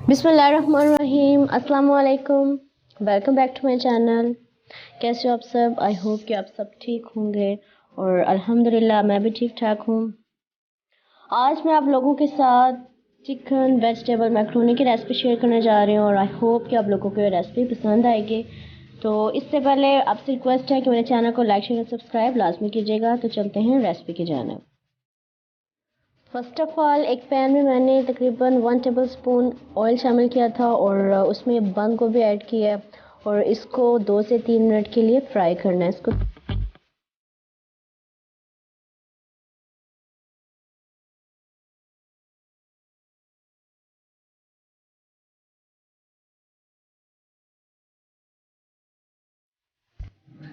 बिस्मिल्लाहिर्रहमानिर्रहीम। अस्सलाम वालेकुम। Welcome back to my channel. कैसे हो आप सब? आई होप कि आप सब ठीक होंगे और अल्हम्दुलिल्लाह मैं भी ठीक ठाक हूँ। आज मैं आप लोगों के साथ चिकन वेजिटेबल मैक्रोनी की रेसिपी शेयर करने जा रही हूँ और आई होप कि आप लोगों को ये रेसिपी पसंद आएगी। तो इससे पहले आपसे रिक्वेस्ट है कि मेरे चैनल को लाइक शेयर और सब्सक्राइब लाजमी कीजिएगा। तो चलते हैं रेसिपी की जानिब। फ़र्स्ट ऑफ़ ऑल एक पैन में मैंने तकरीबन 1 टेबल स्पून ऑयल शामिल किया था और उसमें बंद गोभी ऐड किया है और इसको 2 से 3 मिनट के लिए फ्राई करना है। इसको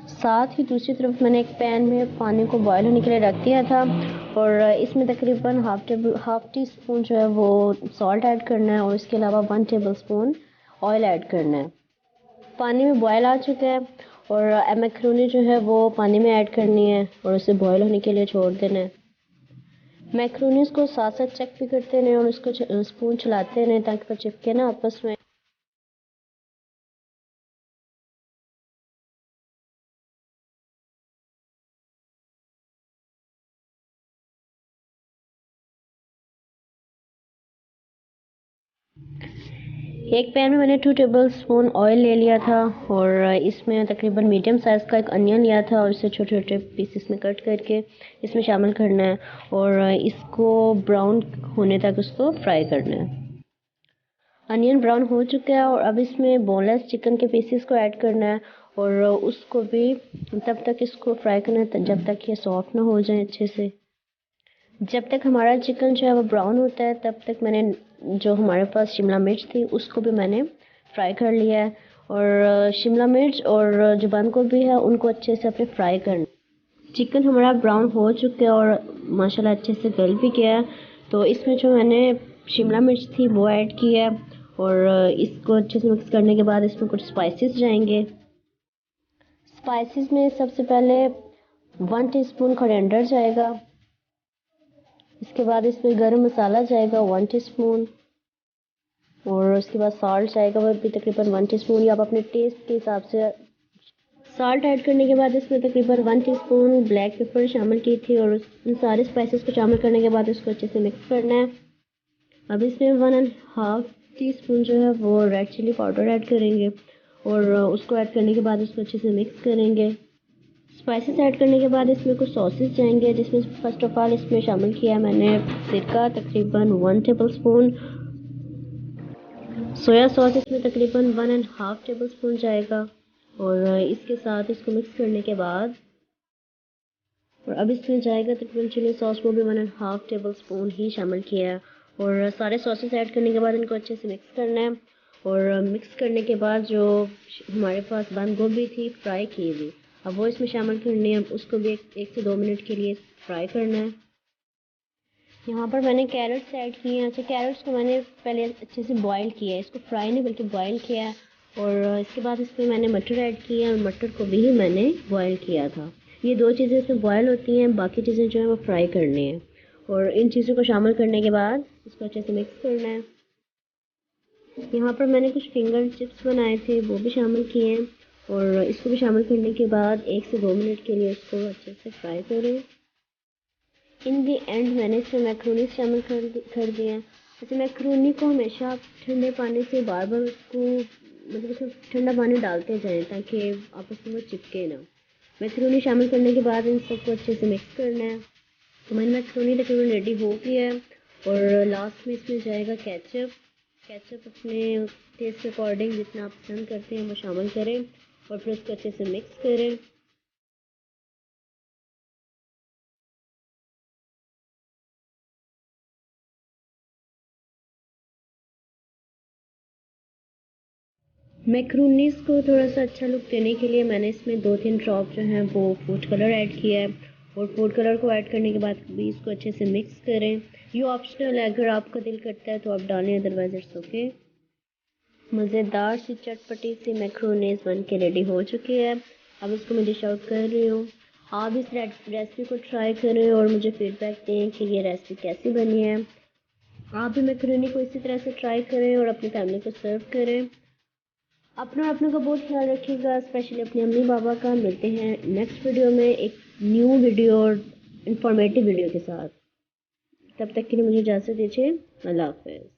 साथ ही दूसरी तरफ मैंने एक पैन में पानी को बॉयल होने के लिए रख दिया था और इसमें तकरीबन हाफ टी स्पून जो है वो सॉल्ट ऐड करना है और इसके अलावा 1 टेबल स्पून ऑयल ऐड करना है। पानी में बॉयल आ चुका है और मैक्रोनी जो है वो पानी में ऐड करनी है और उसे बॉयल होने के लिए छोड़ देना है। मैक्रोनीस को साथ साथ चेक भी करते रहें और उसको स्पून चलाते रहें ताकि वो चिपके ना आपस में। एक पैन में मैंने 2 टेबल स्पून ऑयल ले लिया था और इसमें तकरीबन मीडियम साइज़ का एक अनियन लिया था और इसे छोटे छोटे पीसेस में कट करके इसमें शामिल करना है और इसको ब्राउन होने तक उसको फ्राई करना है। अनियन ब्राउन हो चुका है और अब इसमें बोनलेस चिकन के पीसेस को ऐड करना है और उसको भी तब तक इसको फ्राई करना है जब तक ये सॉफ्ट ना हो जाए अच्छे से। जब तक हमारा चिकन जो है वो ब्राउन होता है तब तक मैंने जो हमारे पास शिमला मिर्च थी उसको भी मैंने फ्राई कर लिया है और शिमला मिर्च और जो बंद गोभी है उनको अच्छे से अपने फ्राई करना। चिकन हमारा ब्राउन हो चुका है और माशाल्लाह अच्छे से गल भी गया है। तो इसमें जो मैंने शिमला मिर्च थी वो ऐड किया है और इसको अच्छे से मिक्स करने के बाद इसमें कुछ स्पाइसेस जाएंगे। स्पाइसेस में सबसे पहले 1 टीस्पून कोरिएंडर जाएगा। इसके बाद इसमें गरम मसाला जाएगा 1 टीस्पून और उसके बाद सॉल्ट जाएगा वो भी तकरीबन 1 टीस्पून या आप अपने टेस्ट के हिसाब से सॉल्ट ऐड करने के बाद इसमें तकरीबन 1 टीस्पून ब्लैक पेपर शामिल की थी और इन सारे स्पाइसेस को शामिल करने के बाद इसको अच्छे से मिक्स करना है। अब इसमें 1.5 टीस्पून जो है वो रेड चिली पाउडर ऐड करेंगे और उसको ऐड करने के बाद इसको अच्छे से मिक्स करेंगे। स्पाइसेस ऐड करने के बाद इसमें कुछ सॉसेस जाएंगे जिसमें फ़र्स्ट ऑफ़ ऑल इसमें शामिल किया मैंने सिरका तकरीबन 1 टेबल स्पून, सोया सॉस इसमें तकरीबन 1.5 टेबल स्पून जाएगा और इसके साथ इसको मिक्स करने के बाद और अब इसमें जाएगा तकरीबन चिली सॉस वो भी 1.5 टेबल स्पून ही शामिल किया है और सारे सॉसेस ऐड करने के बाद इनको अच्छे से मिक्स करना है और मिक्स करने के बाद जो हमारे पास बंद गोभी थी फ्राई की हुई अब वो इसमें शामिल करनी है। उसको भी एक से 2 मिनट के लिए फ्राई करना है। यहाँ पर मैंने कैरेट्स ऐड किए हैं। अच्छा, कैरेट्स को मैंने पहले अच्छे से बॉईल किया है, इसको फ्राई नहीं बल्कि बॉईल किया है और इसके बाद इसमें मैंने मटर ऐड किए हैं और मटर को भी मैंने बॉईल किया था। ये 2 चीज़ें इसमें बॉयल होती हैं, बाकी चीज़ें जो है वो फ्राई करनी है और इन चीज़ों को शामिल करने के बाद इसको अच्छे से मिक्स करना है। यहाँ पर मैंने कुछ फिंगर चिप्स बनाए थे वो भी शामिल किए हैं और इसको भी शामिल करने के बाद 1 से 2 मिनट के लिए इसको अच्छे से फ्राई करें। इन दी एंड मैंने इसमें मैक्रोनी शामिल कर दिए हैं। अच्छा, मैक्रोनी को हमेशा आप ठंडे पानी से बार बार उसको मतलब उसमें ठंडा पानी डालते जाएं ताकि आपस में वो चिपके ना। मैक्रोनी शामिल करने के बाद इन सबको अच्छे से मिक्स करना है। तो मैंने मैक्रोनी तकरीबन रेडी हो गया है और लास्ट में इसमें जाएगा केचप। केचप अपने टेस्ट के अकॉर्डिंग जितना आप पसंद करते हैं वो शामिल करें और फिर उसको अच्छे से मिक्स करें। मैक्रोनीस को थोड़ा सा अच्छा लुक देने के लिए मैंने इसमें 2-3 ड्रॉप जो हैं वो फूड कलर ऐड किया है और फूड कलर को ऐड करने के बाद भी इसको अच्छे से मिक्स करें। ये ऑप्शनल है, अगर आपका दिल करता है तो आप डालें, अदरवाइज इट्स ओके। मज़ेदार सी चटपटी सी मैक्रोनीस बन के रेडी हो चुकी है। अब इसको मैं डिश आउट कर रही हूँ। आप इस रेसिपी को ट्राई करें और मुझे फीडबैक दें कि ये रेसिपी कैसी बनी है। आप भी मैकरोनी को इसी तरह से ट्राई करें और अपनी फैमिली को सर्व करें। अपना और अपनों का बहुत ख्याल रखिएगा, स्पेशली अपने अम्मी बाबा का। मिलते हैं नेक्स्ट वीडियो में एक न्यू वीडियो और इंफॉर्मेटिव वीडियो के साथ। तब तक के लिए मुझे इजाज़त दीजिए। अल्लाह हाफ़िज़।